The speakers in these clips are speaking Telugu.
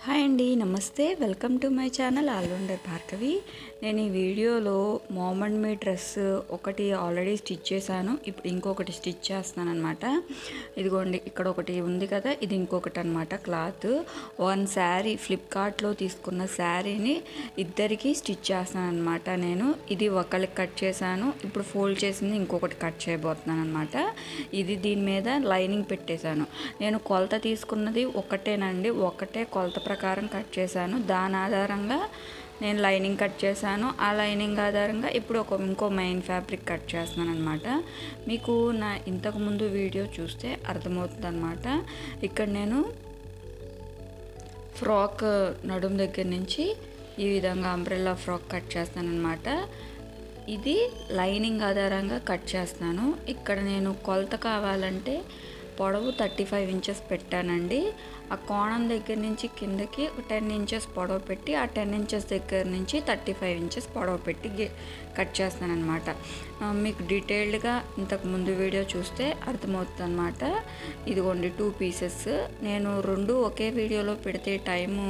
హాయ్ అండి, నమస్తే. Welcome to my channel all rounder Bhargavi. నేను ఈ వీడియోలో మామ్ అండ్ మీ డ్రెస్ ఒకటి ఆల్రెడీ స్టిచ్ చేశాను. ఇప్పుడు ఇంకొకటి స్టిచ్ చేస్తున్నాను అనమాట. ఇదిగోండి, ఇక్కడ ఒకటి ఉంది కదా, ఇది ఇంకొకటి అనమాట. క్లాత్ వన్ శారీ ఫ్లిప్కార్ట్లో తీసుకున్న శారీని ఇద్దరికి స్టిచ్ చేస్తున్నాను అనమాట. నేను ఇది ఒకరికి కట్ చేశాను, ఇప్పుడు ఫోల్డ్ చేసింది ఇంకొకటి కట్ చేయబోతున్నాను అనమాట. ఇది దీని మీద లైనింగ్ పెట్టేశాను. నేను కొలత తీసుకున్నది ఒకటేనండి, ఒకటే కొలత ప్రకారం కట్ చేశాను. దాని ఆధారంగా నేను లైనింగ్ కట్ చేశాను. ఆ లైనింగ్ ఆధారంగా ఇప్పుడు ఇంకో మెయిన్ ఫ్యాబ్రిక్ కట్ చేస్తున్నాను అనమాట. మీకు నా ఇంతకుముందు వీడియో చూస్తే అర్థమవుతుంది అనమాట. ఇక్కడ నేను ఫ్రాక్ నడుము దగ్గర నుంచి ఈ విధంగా అంబ్రెల్లా ఫ్రాక్ కట్ చేస్తాను అనమాట. ఇది లైనింగ్ ఆధారంగా కట్ చేస్తాను. ఇక్కడ నేను కొలత కావాలంటే పొడవు 35 ఇంచెస్ పెట్టానండి. ఆ కోణం దగ్గర నుంచి కిందకి 10 ఇంచెస్ పొడవు పెట్టి, ఆ 10 ఇంచెస్ దగ్గర నుంచి 35 ఇంచెస్ పొడవు పెట్టి కట్ చేస్తాను అనమాట. మీకు డీటెయిల్డ్గా ఇంతకు ముందు వీడియో చూస్తే అర్థమవుతుంది అనమాట. ఇదిగోండి 2 పీసెస్. నేను రెండు ఒకే వీడియోలో పెడితే టైము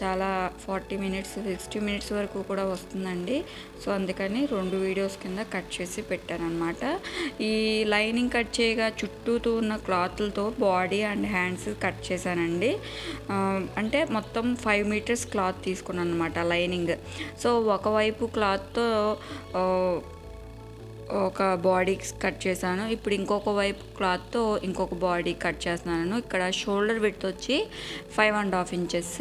చాలా 40 మినిట్స్ 60 మినిట్స్ వరకు కూడా వస్తుందండి. సో అందుకని 2 వీడియోస్ కింద కట్ చేసి పెట్టాను అనమాట. ఈ లైనింగ్ కట్ చేయగా చుట్టూతో ఉన్న క్లాత్లతో బాడీ అండ్ హ్యాండ్స్ కట్ చేశానండి. అంటే మొత్తం 5 మీటర్స్ క్లాత్ తీసుకున్నాను అనమాట లైనింగ్. సో ఒకవైపు క్లాత్తో ఒక బాడీ కట్ చేశాను. ఇప్పుడు ఇంకొక వైపు క్లాత్తో ఇంకొక బాడీ కట్ చేస్తున్నాను. ఇక్కడ షోల్డర్ విడ్త్ వచ్చి 5.5 inches,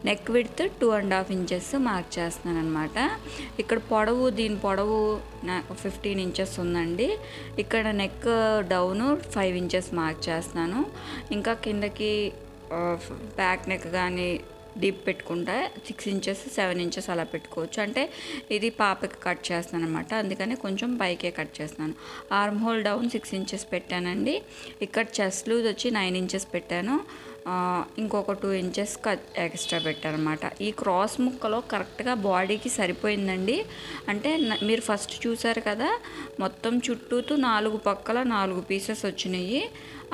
neck width 2.5 inches mark చేస్తున్నాను అనమాట. ఇక్కడ పొడవు, దీని పొడవు 15 ఇంచెస్ ఉందండి. ఇక్కడ నెక్ డౌను 5 ఇంచెస్ మార్క్ చేస్తున్నాను. ఇంకా కిందకి బ్యాక్ నెక్ కానీ డీప్ పెట్టుకుంటే 6 ఇంచెస్ 7 ఇంచెస్ అలా పెట్టుకోవచ్చు. అంటే ఇది పాపకి కట్ చేస్తాను అనమాట, అందుకని కొంచెం పైకే కట్ చేస్తాను. ఆర్మ్ హోల్ డౌన్ 6 ఇంచెస్ పెట్టానండి. ఇక్కడ చెస్ట్ లూజ్ వచ్చి 9 ఇంచెస్ పెట్టాను. ఇంకొక 2 ఇంచెస్ ఎక్స్ట్రా పెట్టాను అనమాట. ఈ క్రాస్ ముక్కలో కరెక్ట్గా బాడీకి సరిపోయిందండి. అంటే మీరు ఫస్ట్ చూసారు కదా, మొత్తం చుట్టూతో 4 పక్కల 4 పీసెస్ వచ్చినాయి.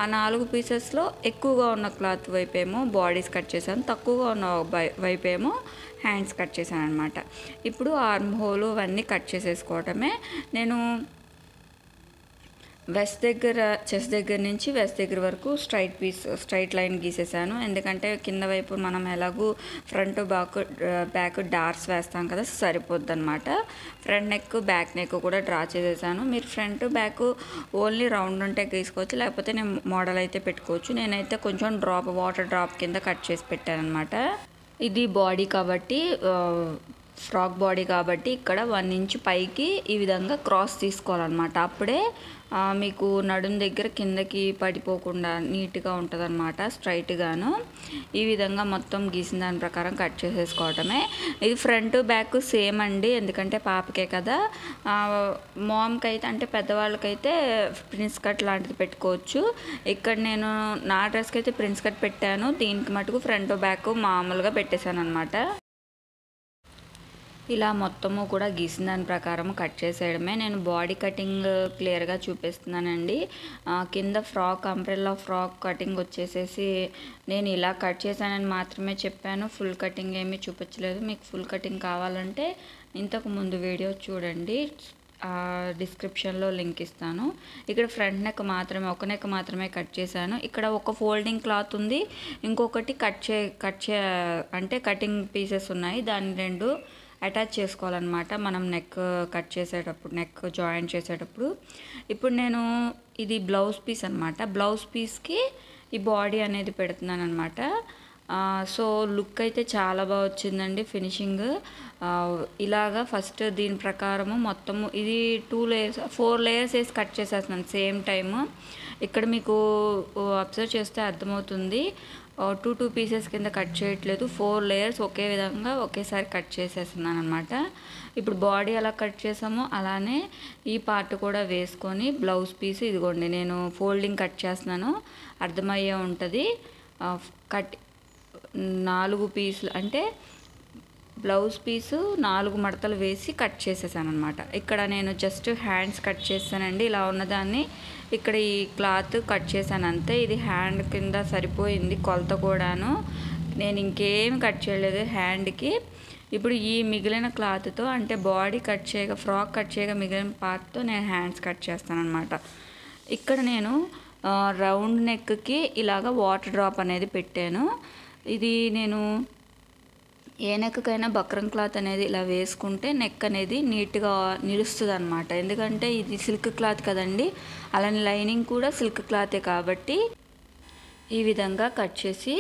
ఆ 4 పీసెస్లో ఎక్కువగా ఉన్న క్లాత్ వైపేమో బాడీస్ కట్ చేశాను, తక్కువగా ఉన్న వైపేమో హ్యాండ్స్ కట్ చేశాను అనమాట. ఇప్పుడు ఆర్మ్ హోల్ అవన్నీ కట్ చేసేసుకోవటమే. నేను వెస్ట్ దగ్గర, చెస్ట్ దగ్గర నుంచి వెస్ట్ దగ్గర వరకు స్ట్రైట్ లైన్ గీసేసాను. ఎందుకంటే కింద వైపు మనం ఎలాగూ ఫ్రంట్ బ్యాక్ డార్స్ వేస్తాం కదా, సరిపోద్ది అనమాట. ఫ్రంట్ నెక్ బ్యాక్ నెక్ కూడా డ్రా చేసేసాను. మీరు ఫ్రంట్ బ్యాక్ ఓన్లీ రౌండ్ ఉంటే గీసుకోవచ్చు, లేకపోతే నేను మోడల్ అయితే పెట్టుకోవచ్చు. నేనైతే కొంచెం వాటర్ డ్రాప్ కింద కట్ చేసి పెట్టాను అనమాట. ఇది బాడీ కాబట్టి, ఫ్రాక్ బాడీ కాబట్టి ఇక్కడ 1 ఇంచ్ పైకి ఈ విధంగా క్రాస్ తీసుకోవాలన్నమాట. అప్పుడే మీకు నడుం దగ్గర కిందకి పడిపోకుండా నీట్గా ఉంటుంది అనమాట, స్ట్రైట్గాను. ఈ విధంగా మొత్తం గీసిన దాని ప్రకారం కట్ చేసేసుకోవటమే. ఇది ఫ్రంట్ బ్యాక్ సేమ్ అండి, ఎందుకంటే పాపకే కదా. మామ్కి అయితే, అంటే పెద్దవాళ్ళకైతే ప్రిన్స్ కట్ లాంటిది పెట్టుకోవచ్చు. ఇక్కడ నేను నా డ్రెస్కి అయితే ప్రిన్స్ కట్ పెట్టాను. దీనికి మటుకు ఫ్రంట్ బ్యాక్ మామూలుగా పెట్టేశాను అనమాట. ఇలా మొత్తము కూడా గీసిన దాని ప్రకారం కట్ చేసేయడమే. నేను బాడీ కటింగ్ క్లియర్గా చూపిస్తున్నానండి. కింద ఫ్రాక్, అంబ్రెల్లా ఫ్రాక్ కటింగ్ వచ్చేసేసి నేను ఇలా కట్ చేశానని మాత్రమే చెప్పాను, ఫుల్ కటింగ్ ఏమీ చూపించలేదు. మీకు ఫుల్ కటింగ్ కావాలంటే ఇంతకు ముందు వీడియో చూడండి, డిస్క్రిప్షన్లో లింక్ ఇస్తాను. ఇక్కడ ఫ్రంట్ నెక్ మాత్రమే, ఒక నెక్ మాత్రమే కట్ చేశాను. ఇక్కడ ఒక ఫోల్డింగ్ క్లాత్ ఉంది, ఇంకొకటి అంటే కటింగ్ పీసెస్ ఉన్నాయి. దాన్ని 2 అటాచ్ చేసుకోవాలన్నమాట మనం నెక్ కట్ చేసేటప్పుడు, నెక్ జాయింట్ చేసేటప్పుడు. ఇప్పుడు నేను ఇది బ్లౌజ్ పీస్ అనమాట. బ్లౌజ్ పీస్కి ఈ బాడీ అనేది పెడుతున్నాను అనమాట. సో లుక్ అయితే చాలా బాగా వచ్చిందండి ఫినిషింగ్. ఇలాగా ఫస్ట్ దీని ప్రకారము మొత్తము ఇది 4 లేయర్స్ వేసి కట్ చేసేస్తున్నాను సేమ్ టైము. ఇక్కడ మీకు అబ్జర్వ్ చేస్తే అర్థమవుతుంది, 2 పీసెస్ కింద కట్ చేయట్లేదు, 4 లేయర్స్ ఒకే విధంగా ఒకేసారి కట్ చేసేస్తున్నాను అనమాట. ఇప్పుడు బాడీ ఎలా కట్ చేసామో అలానే ఈ పార్ట్ కూడా వేసుకొని బ్లౌజ్ పీస్, ఇదిగోండి నేను ఫోల్డింగ్ కట్ చేస్తున్నాను, అర్థమయ్యే ఉంటుంది. 4 పీసులు అంటే బ్లౌజ్ పీసు 4 మడతలు వేసి కట్ చేసేసాను అనమాట. ఇక్కడ నేను జస్ట్ హ్యాండ్స్ కట్ చేస్తానండి. ఇలా ఉన్నదాన్ని ఇక్కడ ఈ క్లాత్ కట్ చేశాను అంతే. ఇది హ్యాండ్ కింద సరిపోయింది కొలత కూడాను. నేను ఇంకేమి కట్ చేయలేదు హ్యాండ్కి. ఇప్పుడు ఈ మిగిలిన క్లాత్తో అంటే బాడీ కట్ చేయగా ఫ్రాక్ కట్ చేయగా మిగిలిన పార్ట్తో నేను హ్యాండ్స్ కట్ చేస్తాను అనమాట. ఇక్కడ నేను రౌండ్ నెక్కి ఇలాగ వాటర్ డ్రాప్ అనేది పెట్టాను. ఇది నేను ఏ నెక్కకైనా బక్రం క్లాత్ అనేది ఇలా వేసుకుంటే నెక్ అనేది నీట్గా నిలుస్తుంది అనమాట. ఎందుకంటే ఇది సిల్క్ క్లాత్ కదండి, అలానే లైనింగ్ కూడా సిల్క్ క్లాతే కాబట్టి ఈ విధంగా కట్ చేసి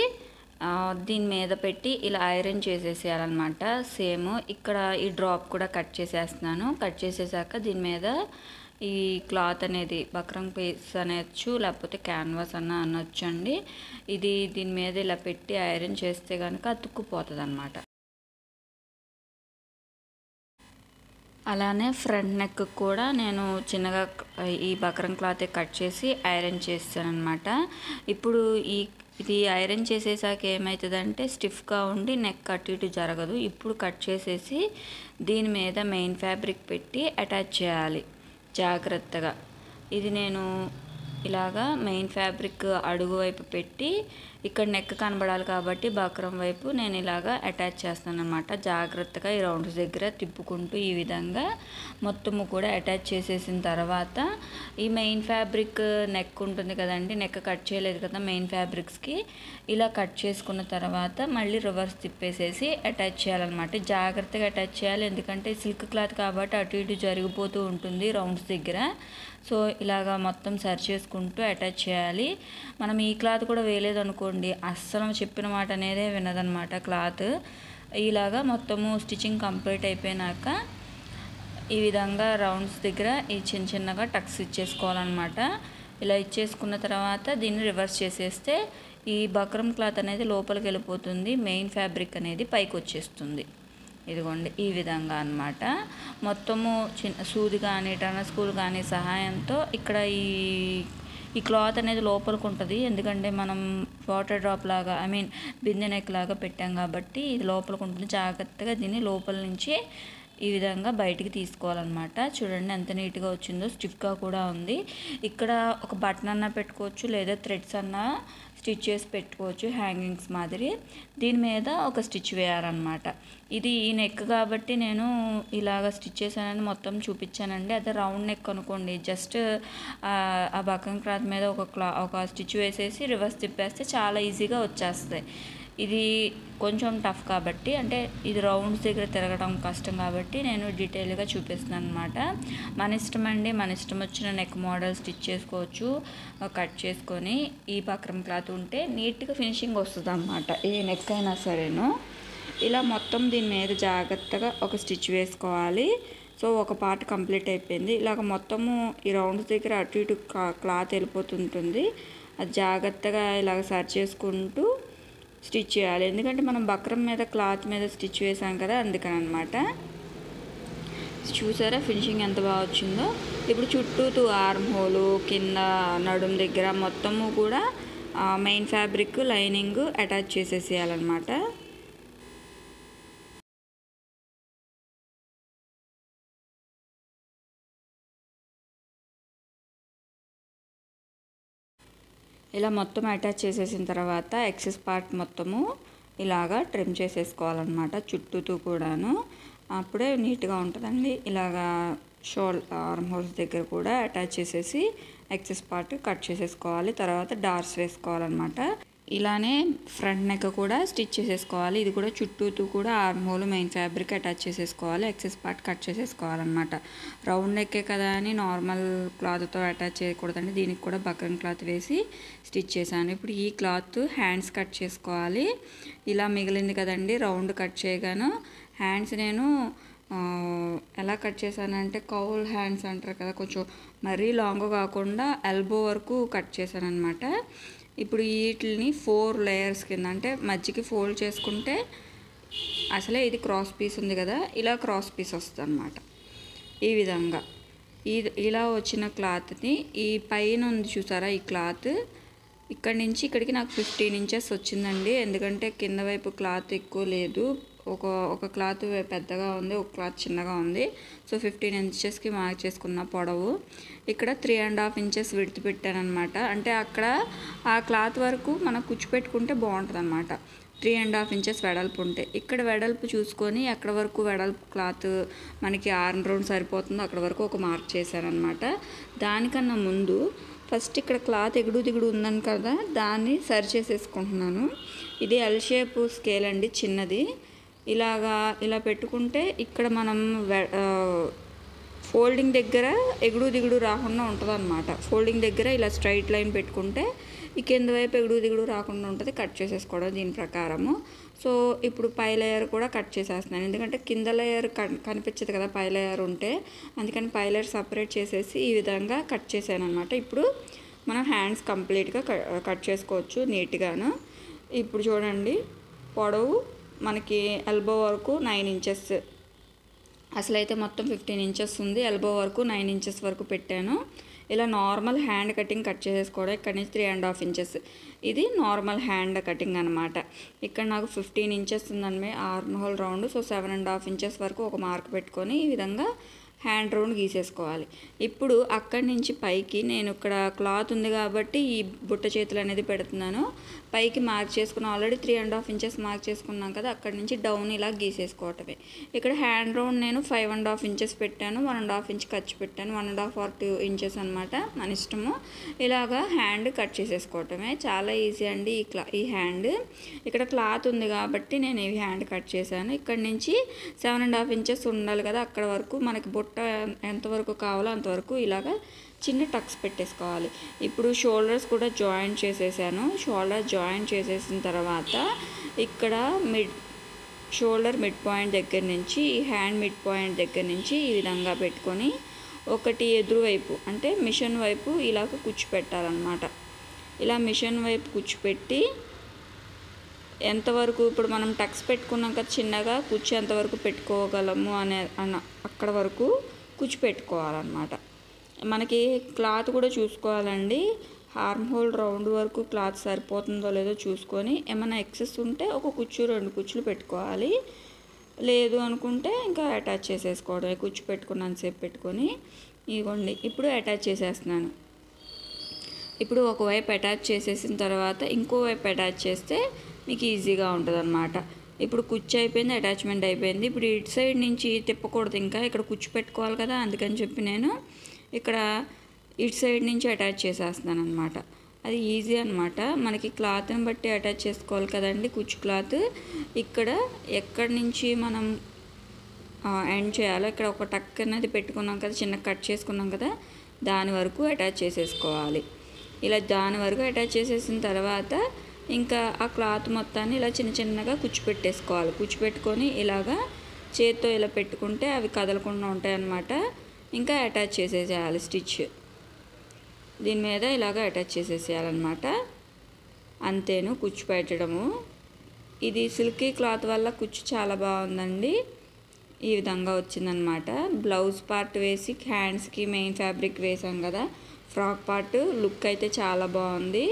దీని మీద పెట్టి ఇలా ఐరన్ చేసేసేయాలన్నమాట. సేమ్ ఇక్కడ ఈ డ్రాప్ కూడా కట్ చేసేస్తున్నాను. కట్ చేసేసాక దీని మీద ఈ క్లాత్ అనేది బక్రం పీస్ అనొచ్చు, లేకపోతే క్యాన్వాస్ అనొచ్చు అండి. ఇది దీని మీద ఇలా పెట్టి ఐరన్ చేస్తే కనుక అతుక్కుపోతుంది అనమాట. అలానే ఫ్రంట్ నెక్ కూడా నేను చిన్నగా ఈ బక్రం క్లాత్ కట్ చేసి ఐరన్ చేస్తాను అనమాట. ఇప్పుడు ఇది ఐరన్ చేసేసాక ఏమవుతుందంటే స్టిఫ్గా ఉండి నెక్ అటు ఇటు జరగదు. ఇప్పుడు కట్ చేసేసి దీని మీద మెయిన్ ఫ్యాబ్రిక్ పెట్టి అటాచ్ చేయాలి జాగ్రత్తగా. ఇది నేను ఇలాగా మెయిన్ ఫ్యాబ్రిక్ అడుగు వైపు పెట్టి ఇక్కడ నెక్ కనబడాలి కాబట్టి బక్రం వైపు నేను ఇలాగా అటాచ్ చేస్తాను అనమాట. జాగ్రత్తగా ఈ రౌండ్స్ దగ్గర తిప్పుకుంటూ ఈ విధంగా మొత్తము కూడా అటాచ్ చేసేసిన తర్వాత ఈ మెయిన్ ఫ్యాబ్రిక్ నెక్ ఉంటుంది కదండి, నెక్ కట్ చేయలేదు కదా మెయిన్ ఫ్యాబ్రిక్స్కి, ఇలా కట్ చేసుకున్న తర్వాత మళ్ళీ రివర్స్ తిప్పేసేసి అటాచ్ చేయాలన్నమాట. జాగ్రత్తగా అటాచ్ చేయాలి, ఎందుకంటే సిల్క్ క్లాత్ కాబట్టి అటు ఇటు జరిగిపోతూ ఉంటుంది రౌండ్స్ దగ్గర. సో ఇలాగా మొత్తం సరి చేసుకుంటూ అటాచ్ చేయాలి. మనం ఈ క్లాత్ కూడా వేయలేదు అనుకోండి, అస్సలు చెప్పిన మాట అనేదే వినదనమాట క్లాత్. ఇలాగా మొత్తము స్టిచ్చింగ్ కంప్లీట్ అయిపోయినాక ఈ విధంగా రౌండ్స్ దగ్గర ఈ చిన్నగా టక్స్ ఇచ్చేసుకోవాలన్నమాట. ఇలా ఇచ్చేసుకున్న తర్వాత దీన్ని రివర్స్ చేసేస్తే ఈ బక్రం క్లాత్ అనేది లోపలికి వెళ్ళిపోతుంది, మెయిన్ ఫ్యాబ్రిక్ అనేది పైకి వచ్చేస్తుంది. ఇదిగోండి ఈ విధంగా అన్నమాట. మొత్తము సూది కానీ టర్నర్ స్కూల్ కానీ సహాయంతో ఇక్కడ ఈ క్లాత్ అనేది లోపలికి ఉంటుంది. ఎందుకంటే మనం వాటర్ డ్రాప్ లాగా బిందె నెక్ లాగా పెట్టాం కాబట్టి ఇది లోపలికి ఉంటుంది. జాగ్రత్తగా దీన్ని లోపల నుంచి ఈ విధంగా బయటికి తీసుకోవాలన్నమాట. చూడండి ఎంత నీట్గా వచ్చిందో, స్టిఫ్గా కూడా ఉంది. ఇక్కడ ఒక బటన్ అన్నా పెట్టుకోవచ్చు, లేదా థ్రెడ్స్ అన్నా స్టిచ్ చేసి పెట్టుకోవచ్చు హ్యాంగింగ్స్ మాదిరి. దీని మీద ఒక స్టిచ్ వేయాలన్నమాట. ఇది ఈ నెక్ కాబట్టి నేను ఇలాగ స్టిచ్ చేశానని మొత్తం చూపించానండి. అదే రౌండ్ నెక్ అనుకోండి, జస్ట్ ఆ బక్రం క్లాత్ మీద ఒక స్టిచ్ వేసేసి రివర్స్ తిప్పేస్తే చాలా ఈజీగా వచ్చేస్తాయి. ఇది కొంచెం టఫ్ కాబట్టి, అంటే ఇది రౌండ్స్ దగ్గర తిరగడం కష్టం కాబట్టి నేను డీటెయిల్గా చూపిస్తున్నాను అనమాట. మన ఇష్టం అండి, మన ఇష్టం వచ్చిన నెక్ మోడల్ స్టిచ్ చేసుకోవచ్చు. కట్ చేసుకొని ఈ బక్రం క్లాత్ ఉంటే నీట్గా ఫినిషింగ్ వస్తుంది అన్నమాట, ఏ నెక్ అయినా సరేను. ఇలా మొత్తం దీని మీద జాగ్రత్తగా ఒక స్టిచ్ వేసుకోవాలి. సో ఒక పార్ట్ కంప్లీట్ అయిపోయింది. ఇలాగ మొత్తము ఈ రౌండ్స్ దగ్గర అటు ఇటు క్లాత్ వెళ్ళిపోతుంటుంది. అది జాగ్రత్తగా ఇలాగ సర్చ్ చేసుకుంటూ స్టిచ్ చేయాలి. ఎందుకంటే మనం బక్రం మీద క్లాత్ మీద స్టిచ్ వేసాం కదా, అందుకని అనమాట. చూసారా ఫినిషింగ్ ఎంత బాగా వచ్చిందో. ఇప్పుడు చుట్టూ ఆర్మ్ హోలు కింద నడుం దగ్గర మొత్తము కూడా మెయిన్ ఫ్యాబ్రిక్ లైనింగ్ అటాచ్ చేసేసేయాలన్నమాట. ఇలా మొత్తం అటాచ్ చేసేసిన తర్వాత ఎక్సెస్ పార్ట్ మొత్తము ఇలాగా ట్రిమ్ చేసేసుకోవాలన్నమాట చుట్టూతో కూడాను. అప్పుడే నీట్గా ఉంటుందండి. ఇలాగా ఆర్మ్ హోల్స్ దగ్గర కూడా అటాచ్ చేసేసి ఎక్సెస్ పార్ట్ కట్ చేసేసుకోవాలి. తర్వాత డార్స్ వేసుకోవాలన్నమాట. ఇలానే ఫ్రంట్ నెక్ కూడా స్టిచ్ చేసేసుకోవాలి. ఇది కూడా చుట్టూతో కూడా arm hole main fabric attach చేసేసుకోవాలి. ఎక్సెస్ పార్ట్ కట్ చేసేసుకోవాలన్నమాట. రౌండ్ నెక్కే కదా అని నార్మల్ క్లాత్తో అటాచ్ చేయకూడదండి. దీనికి కూడా బక్రం క్లాత్ వేసి స్టిచ్ చేశాను. ఇప్పుడు ఈ క్లాత్ హ్యాండ్స్ కట్ చేసుకోవాలి. ఇలా మిగిలింది కదండి రౌండ్ కట్ చేయగాను హ్యాండ్స్ నేను ఎలా కట్ చేశానంటే కౌల్ హ్యాండ్స్ అంటారు కదా, కొంచెం మరీ లాంగ్ కాకుండా ఎల్బో వరకు కట్ చేశాను అనమాట. ఇప్పుడు వీటిని 4 లేయర్స్ కింద అంటే మధ్యకి ఫోల్డ్ చేసుకుంటే అసలే ఇది క్రాస్ పీస్ ఉంది కదా, ఇలా క్రాస్ పీస్ వస్తుంది అన్నమాట. ఈ విధంగా ఇలా వచ్చిన క్లాత్ని ఈ పైన ఉంది చూసారా ఈ క్లాత్, ఇక్కడి నుంచి ఇక్కడికి నాకు 15 ఇంచెస్ వచ్చిందండి. ఎందుకంటే కింద వైపు క్లాత్ ఎక్కువ లేదు, ఒక క్లాత్ పెద్దగా ఉంది, ఒక క్లాత్ చిన్నగా ఉంది. సో 15 ఇంచెస్కి మార్క్ చేసుకున్న పొడవు. ఇక్కడ 3.5 ఇంచెస్ విడ్త్ పెట్టాను అనమాట. అంటే అక్కడ ఆ క్లాత్ వరకు మనం కుచ్చు పెట్టుకుంటే బాగుంటుంది అనమాట. 3.5 ఇంచెస్ వెడల్పు ఉంటాయి. ఇక్కడ వెడల్పు చూసుకొని ఎక్కడ వరకు వెడల్పు క్లాత్ మనకి ఆర్మ్ రౌండ్ సరిపోతుందో అక్కడ వరకు ఒక మార్క్ చేశానమాట. దానికన్నా ముందు ఫస్ట్ ఇక్కడ క్లాత్ ఎగుడు దిగుడు ఉందని కదా, దాన్ని సరి చేసేసుకుంటున్నాను. ఇది ఎల్ షేప్ స్కేల్ అండి, చిన్నది. ఇలా పెట్టుకుంటే ఇక్కడ మనం ఫోల్డింగ్ దగ్గర ఎగుడు దిగుడు రాకుండా ఉంటుంది అనమాట. ఫోల్డింగ్ దగ్గర ఇలా స్ట్రైట్ లైన్ పెట్టుకుంటే ఈ కింద వైపు ఎగుడు దిగుడు రాకుండా ఉంటుంది. కట్ చేసేసుకోవడం దీని ప్రకారము. సో ఇప్పుడు పై లేయర్ కూడా కట్ చేసేస్తున్నాను, ఎందుకంటే కింద లేయర్ కనిపించదు కదా పై లేయర్ ఉంటే, అందుకని పై లేయర్ సపరేట్ చేసేసి ఈ విధంగా కట్ చేశాను అనమాట. ఇప్పుడు మనం హ్యాండ్స్ కంప్లీట్గా కట్ చేసుకోవచ్చు నీట్గాను. ఇప్పుడు చూడండి, పొడవు మనకి ఎల్బో వరకు 9 ఇంచెస్, అసలైతే మొత్తం 15 ఇంచెస్ ఉంది. ఎల్బో వరకు 9 ఇంచెస్ వరకు పెట్టాను. ఇలా నార్మల్ హ్యాండ్ కటింగ్ కట్ చేసేసుకోవడం. ఇక్కడ నుంచి 3.5 ఇంచెస్, ఇది నార్మల్ హ్యాండ్ కటింగ్ అనమాట. ఇక్కడ నాకు 15 ఇంచెస్ ఉందండి arm whole round. So 7.5 inches వరకు ఒక మార్క్ పెట్టుకొని ఈ విధంగా హ్యాండ్ రౌండ్ గీసేసుకోవాలి. ఇప్పుడు అక్కడి నుంచి పైకి నేను ఇక్కడ క్లాత్ ఉంది కాబట్టి ఈ బుట్ట చేతులు అనేది పెడుతున్నాను. పైకి మార్క్ చేసుకున్నాం, ఆల్రెడీ 3.5 ఇంచెస్ మార్క్ చేసుకున్నాం కదా, అక్కడి నుంచి డౌన్ ఇలా గీసేసుకోవటమే. ఇక్కడ హ్యాండ్ రౌండ్ నేను 5.5 ఇంచెస్ పెట్టాను, 1.5 ఇంచ్ ఖర్చు పెట్టాను, 1.5 or 2 ఇంచెస్ అనమాట, మన ఇష్టము. ఇలాగా హ్యాండ్ కట్ చేసేసుకోవటమే, చాలా ఈజీ అండి ఈ హ్యాండ్. ఇక్కడ క్లాత్ ఉంది కాబట్టి నేను ఈ హ్యాండ్ కట్ చేశాను. ఇక్కడ నుంచి 7.5 ఇంచెస్ ఉండాలి కదా, అక్కడ వరకు మనకి బుట్ట ఎంతవరకు కావాలో అంతవరకు ఇలాగా చిన్న టక్స్ పెట్టేసుకోవాలి. ఇప్పుడు షోల్డర్స్ కూడా జాయింట్ చేసేసాను. షోల్డర్ జాయింట్ చేసేసిన తర్వాత ఇక్కడ షోల్డర్ మిడ్ పాయింట్ దగ్గర నుంచి ఈ హ్యాండ్ మిడ్ పాయింట్ దగ్గర నుంచి ఈ విధంగా పెట్టుకొని ఒకటి ఎదురు వైపు అంటే మిషన్ వైపు ఇలాగ కుచ్చు పెట్టాలన్నమాట. ఇలా మిషన్ వైపు కుచ్చు పెట్టి ఎంతవరకు ఇప్పుడు మనం టక్స్ పెట్టుకున్నాం కదా, చిన్నగా కుచ్చు ఎంతవరకు పెట్టుకోగలము అక్కడ వరకు కుచ్చు పెట్టుకోవాలన్నమాట. మనకి క్లాత్ కూడా చూసుకోవాలండి, ఆర్మ్ హోల్ రౌండ్ వరకు క్లాత్ సరిపోతుందో లేదో చూసుకొని ఏమైనా ఎక్సెస్ ఉంటే ఒక కుచ్చు 2 కుచ్చులు పెట్టుకోవాలి. లేదు అనుకుంటే ఇంకా అటాచ్ చేసేసుకోవడం. కుచ్చు పెట్టుకున్నంతసేపు పెట్టుకొని ఇదిగోండి ఇప్పుడు అటాచ్ చేసేస్తున్నాను. ఇప్పుడు ఒకవైపు అటాచ్ చేసేసిన తర్వాత ఇంకో వైపు అటాచ్ చేస్తే మీకు ఈజీగా ఉంటుంది అన్నమాట. ఇప్పుడు కుచ్చు అయిపోయింది, అటాచ్మెంట్ అయిపోయింది. ఇప్పుడు ఇటు సైడ్ నుంచి తిప్పకూడదు, ఇంకా ఇక్కడ కుచ్చు పెట్టుకోవాలి కదా, అందుకని చెప్పి నేను ఇక్కడ ఇటు సైడ్ నుంచి అటాచ్ చేసేస్తున్నాను అనమాట. అది ఈజీ అనమాట. మనకి క్లాత్ని బట్టి అటాచ్ చేసుకోవాలి కదండి కుచ్చు క్లాత్. ఇక్కడ ఎక్కడి నుంచి మనం ఎండ్ చేయాలో ఇక్కడ ఒక టక్ అనేది పెట్టుకున్నాం కదా, చిన్న కట్ చేసుకున్నాం కదా, దాని వరకు అటాచ్ చేసేసుకోవాలి. ఇలా దాని వరకు అటాచ్ చేసేసిన తర్వాత ఇంకా ఆ క్లాత్ మొత్తాన్ని ఇలా చిన్నగా కుచ్చు పెట్టేసుకోవాలి. కుచ్చు పెట్టుకొని ఇలాగా చేత్తో ఇలా పెట్టుకుంటే అవి కదలకుండా ఉంటాయి అన్నమాట. ఇంకా అటాచ్ చేసేసేయాలి స్టిచ్ దీని మీద ఇలాగ అటాచ్ చేసేసేయాలన్నమాట. అంతేను కుచ్చు పెట్టడము. ఇది సిల్కీ క్లాత్ వల్ల కుచ్చు చాలా బాగుందండి. ఈ విధంగా వచ్చిందనమాట. బ్లౌజ్ పార్ట్ వేసి హ్యాండ్స్కి మెయిన్ ఫ్యాబ్రిక్ వేసాం కదా, ఫ్రాక్ పార్ట్ లుక్ అయితే చాలా బాగుంది.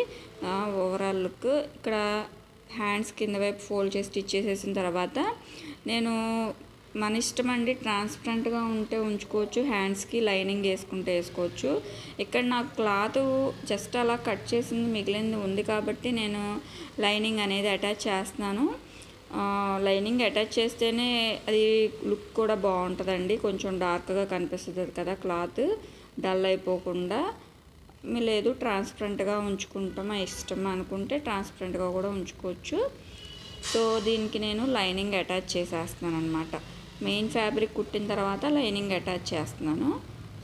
ఓవరాల్ లుక్ ఇక్కడ హ్యాండ్స్ కింద వైపు ఫోల్డ్ చేసి స్టిచ్ చేసేసిన తర్వాత నేను మన ఇష్టం అండి, ట్రాన్స్పరెంట్గా ఉంటే ఉంచుకోవచ్చు, హ్యాండ్స్కి లైనింగ్ వేసుకుంటే వేసుకోవచ్చు. ఇక్కడ నాకు క్లాత్ జస్ట్ అలా కట్ చేసింది మిగిలింది ఉంది కాబట్టి నేను లైనింగ్ అనేది అటాచ్ చేస్తున్నాను. లైనింగ్ అటాచ్ చేస్తేనే అది లుక్ కూడా బాగుంటుందండి, కొంచెం డార్క్గా కనిపిస్తుంది కదా క్లాత్, డల్ అయిపోకుండా. లేదు ట్రాన్స్పరెంట్గా ఉంచుకుంటాం ఇష్టం అనుకుంటే ట్రాన్స్పరెంట్గా కూడా ఉంచుకోవచ్చు. సో దీనికి నేను లైనింగ్ అటాచ్ చేసేస్తున్నాను అనమాట. మెయిన్ ఫ్యాబ్రిక్ కుట్టిన తర్వాత లైనింగ్ అటాచ్ చేస్తున్నాను.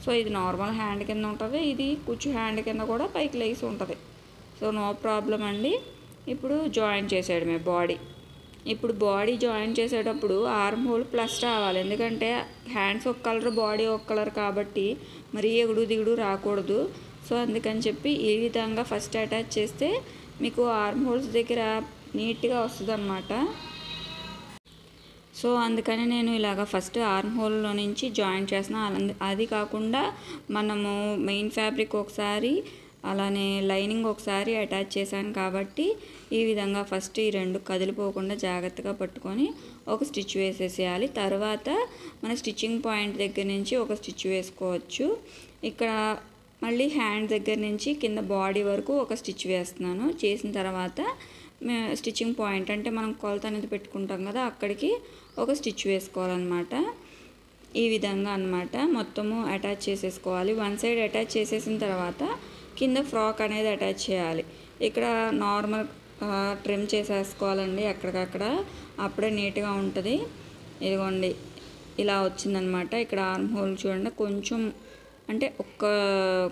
సో ఇది నార్మల్ హ్యాండ్ కింద ఉంటుంది, ఇది కుచ్చు హ్యాండ్ కింద కూడా పైకి లేసి ఉంటుంది. సో నో ప్రాబ్లం అండి. ఇప్పుడు జాయిన్ చేసేయడమే బాడీ. ఇప్పుడు బాడీ జాయిన్ చేసేటప్పుడు ఆర్మ్ హోల్ ప్లస్ రావాలి, ఎందుకంటే హ్యాండ్స్ ఒక కలర్ బాడీ ఒక కలర్ కాబట్టి మరీ ఎగుడు దిగుడు రాకూడదు. సో అందుకని చెప్పి ఈ విధంగా ఫస్ట్ అటాచ్ చేస్తే మీకు ఆర్మ్ హోల్స్ దగ్గర నీట్గా వస్తుంది అన్నమాట. సో అందుకని నేను ఇలాగ ఫస్ట్ ఆర్మ్ హోల్లో నుంచి జాయిన్ చేస్తున్నాను. అది కాకుండా మనము మెయిన్ ఫ్యాబ్రిక్ ఒకసారి అలానే లైనింగ్ ఒకసారి అటాచ్ చేశాను కాబట్టి ఈ విధంగా ఫస్ట్ ఈ రెండు కదిలిపోకుండా జాగ్రత్తగా పట్టుకొని ఒక స్టిచ్ వేసేసేయాలి. తర్వాత మన స్టిచ్చింగ్ పాయింట్ దగ్గర నుంచి ఒక స్టిచ్ వేసుకోవచ్చు. ఇక్కడ మళ్ళీ హ్యాండ్ దగ్గర నుంచి కింద బాడీ వరకు ఒక స్టిచ్ వేస్తున్నాను. చేసిన తర్వాత స్టిచ్చింగ్ పాయింట్ అంటే మనం కొలత అనేది పెట్టుకుంటాం కదా, అక్కడికి ఒక స్టిచ్ వేసుకోవాలన్నమాట. ఈ విధంగా అన్నమాట మొత్తము అటాచ్ చేసేసుకోవాలి. వన్ సైడ్ అటాచ్ చేసేసిన తర్వాత కింద ఫ్రాక్ అనేది అటాచ్ చేయాలి. ఇక్కడ నార్మల్ ట్రిమ్ చేసేసుకోవాలండి అక్కడికక్కడ, అప్పుడే నీట్గా ఉంటుంది. ఇదిగోండి ఇలా వచ్చిందనమాట. ఇక్కడ ఆర్మ్ హోల్ చూడండి, కొంచెం అంటే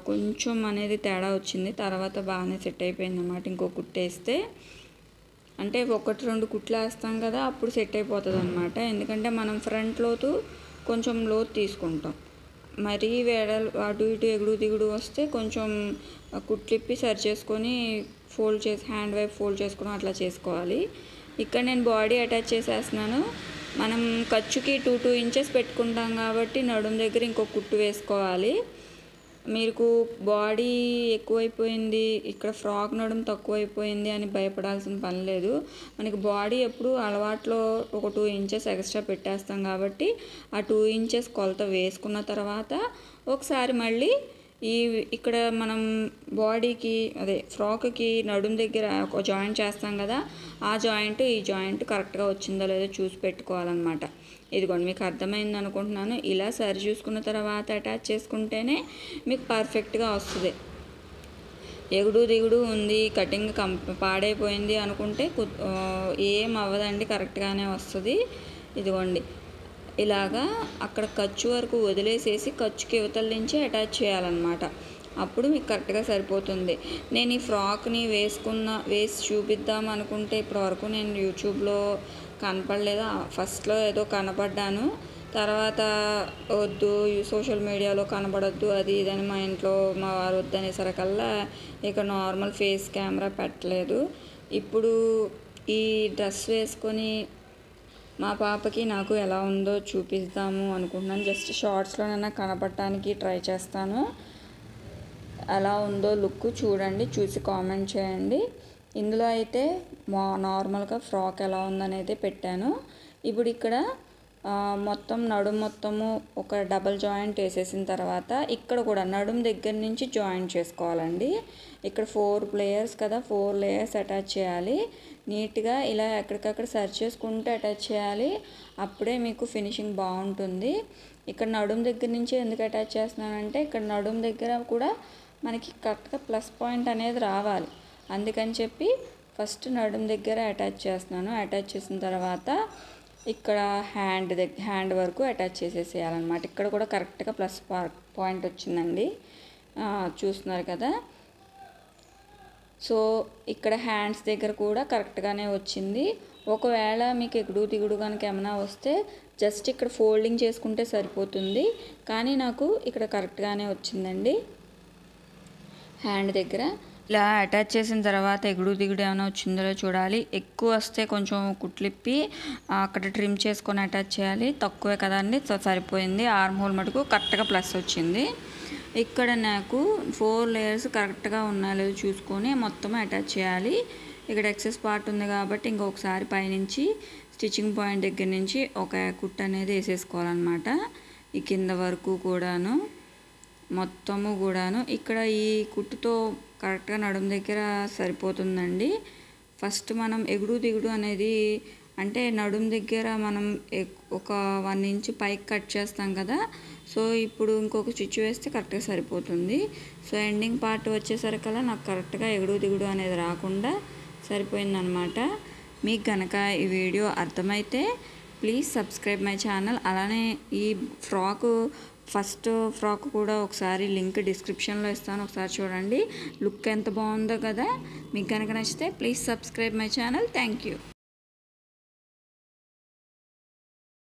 కొంచెం అనేది తేడా వచ్చింది, తర్వాత బాగానే సెట్ అయిపోయింది అన్నమాట. ఇంకో కుట్టేస్తే అంటే 1-2 కుట్లు వేస్తాం కదా, అప్పుడు సెట్ అయిపోతుంది అనమాట. ఎందుకంటే మనం ఫ్రంట్ లోతు కొంచెం లోతు తీసుకుంటాం, మరీ అటు ఇటు ఎగుడు దిగుడు వస్తే కొంచెం కుట్లిప్పి సరి చేసుకొని ఫోల్డ్ చేసి హ్యాండ్ వైపు ఫోల్డ్ చేసుకొని అట్లా చేసుకోవాలి. ఇక్కడ నేను బాడీ అటాచ్ చేసేస్తున్నాను. మనం ఖర్చుకి 2 ఇంచెస్ పెట్టుకుంటాం కాబట్టి నడుము దగ్గర ఇంకో కుట్టు వేసుకోవాలి. మీకు బాడీ ఎక్కువైపోయింది, ఇక్కడ ఫ్రాక్ నడుము తక్కువైపోయింది అని భయపడాల్సిన పని లేదు. మనకి బాడీ ఎప్పుడు అలవాట్లో ఒక 2 ఇంచెస్ ఎక్స్ట్రా పెట్టేస్తాం కాబట్టి ఆ 2 ఇంచెస్ కొలత వేసుకున్న తర్వాత ఒకసారి మళ్ళీ ఇక్కడ మనం బాడీకి ఫ్రాక్కి నడుము దగ్గర ఒక జాయింట్ చేస్తాం కదా, ఆ జాయింట్ ఈ జాయింట్ కరెక్ట్గా వచ్చిందో లేదో చూసి పెట్టుకోవాలన్నమాట. ఇదిగోండి మీకు అర్థమైంది అనుకుంటున్నాను. ఇలా సరి చూసుకున్న తర్వాత అటాచ్ చేసుకుంటేనే మీకు పర్ఫెక్ట్గా వస్తుంది. ఎగుడు దిగుడు ఉంది, కటింగ్ పాడైపోయింది అనుకుంటే ఏం అవ్వదండి, కరెక్ట్గానే వస్తుంది. ఇదిగోండి ఇలాగా అక్కడ ఖర్చు వరకు వదిలేసేసి ఖర్చుకి యువతల నుంచి అటాచ్ చేయాలన్నమాట. అప్పుడు మీకు కరెక్ట్గా సరిపోతుంది. నేను ఈ ఫ్రాక్ని వేసి చూపిద్దాం అనుకుంటే ఇప్పటివరకు నేను యూట్యూబ్లో కనపడలేదు. ఫస్ట్లో ఏదో కనపడ్డాను, తర్వాత వద్దు సోషల్ మీడియాలో కనపడొద్దు అది ఇదని మా ఇంట్లో మా వారు వద్దనేసరికల్లా ఇక నార్మల్ ఫేస్ కెమెరా పెట్టలేదు. ఇప్పుడు ఈ డ్రెస్ వేసుకొని మా పాపకి నాకు ఎలా ఉందో చూపిద్దాము అనుకుంటున్నాను. జస్ట్ షార్ట్స్లోనైనా కనపడటానికి ట్రై చేస్తాను. ఎలా ఉందో లుక్ చూడండి, చూసి కామెంట్ చేయండి. ఇందులో అయితే నార్మల్గా ఫ్రాక్ ఎలా ఉందనేది పెట్టాను. ఇప్పుడు ఇక్కడ మొత్తం నడుము మొత్తము ఒక డబల్ జాయింట్ వేసేసిన తర్వాత ఇక్కడ కూడా నడుము దగ్గర నుంచి జాయింట్ చేసుకోవాలండి. ఇక్కడ 4 లేయర్స్ కదా, 4 లేయర్స్ అటాచ్ చేయాలి. నీట్గా ఇలా ఎక్కడికక్కడ సర్చ్ చేసుకుంటూ అటాచ్ చేయాలి, అప్పుడే మీకు ఫినిషింగ్ బాగుంటుంది. ఇక్కడ నడుము దగ్గర నుంచి ఎందుకు అటాచ్ చేస్తున్నానంటే ఇక్కడ నడుము దగ్గర కూడా మనకి కరెక్ట్గా ప్లస్ పాయింట్ అనేది రావాలి, అందుకని చెప్పి ఫస్ట్ నడుము దగ్గర అటాచ్ చేస్తున్నాను. అటాచ్ చేసిన తర్వాత ఇక్కడ హ్యాండ్ వరకు అటాచ్ చేసేసేయాలన్నమాట. ఇక్కడ కూడా కరెక్ట్గా ప్లస్ పాయింట్ వచ్చిందండి, చూస్తున్నారు కదా. సో ఇక్కడ హ్యాండ్స్ దగ్గర కూడా కరెక్ట్గానే వచ్చింది. ఒకవేళ మీకు ఎగుడు దిగుడు కనుక ఏమైనా వస్తే జస్ట్ ఇక్కడ ఫోల్డింగ్ చేసుకుంటే సరిపోతుంది, కానీ నాకు ఇక్కడ కరెక్ట్గానే వచ్చిందండి. హ్యాండ్ దగ్గర ఇలా అటాచ్ చేసిన తర్వాత ఎగుడు దిగుడు ఏమైనా వచ్చిందో చూడాలి. ఎక్కువ వస్తే కొంచెం కుట్లిప్పి అక్కడ ట్రిమ్ చేసుకొని అటాచ్ చేయాలి. తక్కువే కదండి, సరిపోయింది. ఆర్మ్ హోల్ మటుకు కరెక్ట్గా ప్లస్ వచ్చింది. ఇక్కడ నాకు 4 లేయర్స్ కరెక్ట్గా ఉన్నాయో లేదో చూసుకొని మొత్తం అటాచ్ చేయాలి. ఇక్కడ ఎక్సెస్ పార్ట్ ఉంది కాబట్టి ఇంకొకసారి పైనుంచి స్టిచ్చింగ్ పాయింట్ దగ్గర నుంచి ఒక కుట్టు అనేది వేసేసుకోవాలన్నమాట. ఈ కింద వరకు కూడాను మొత్తము కూడాను ఇక్కడ ఈ కుట్టుతో కరెక్ట్గా నడుము దగ్గర సరిపోతుందండి. ఫస్ట్ మనం ఎగుడు దిగుడు అనేది అంటే నడుము దగ్గర మనం ఒక 1 ఇంచ్ పైకి కట్ చేస్తాం కదా, సో ఇప్పుడు ఇంకొక స్టిచ్ వేస్తే కరెక్ట్గా సరిపోతుంది. సో ఎండింగ్ పార్ట్ వచ్చేసరికల్లా నాకు కరెక్ట్గా ఎగుడు దిగుడు అనేది రాకుండా సరిపోయిందనమాట. మీకు కనుక ఈ వీడియో అర్థమైతే ప్లీజ్ సబ్స్క్రైబ్ మై ఛానల్. అలానే ఈ ఫస్ట్ ఫ్రాక్ కూడా ఒకసారి లింక్ డిస్క్రిప్షన్లో ఇస్తాను, ఒకసారి చూడండి. లుక్ ఎంత బాగుందో కదా. మీకు కనుక నచ్చితే please subscribe my channel. Thank you.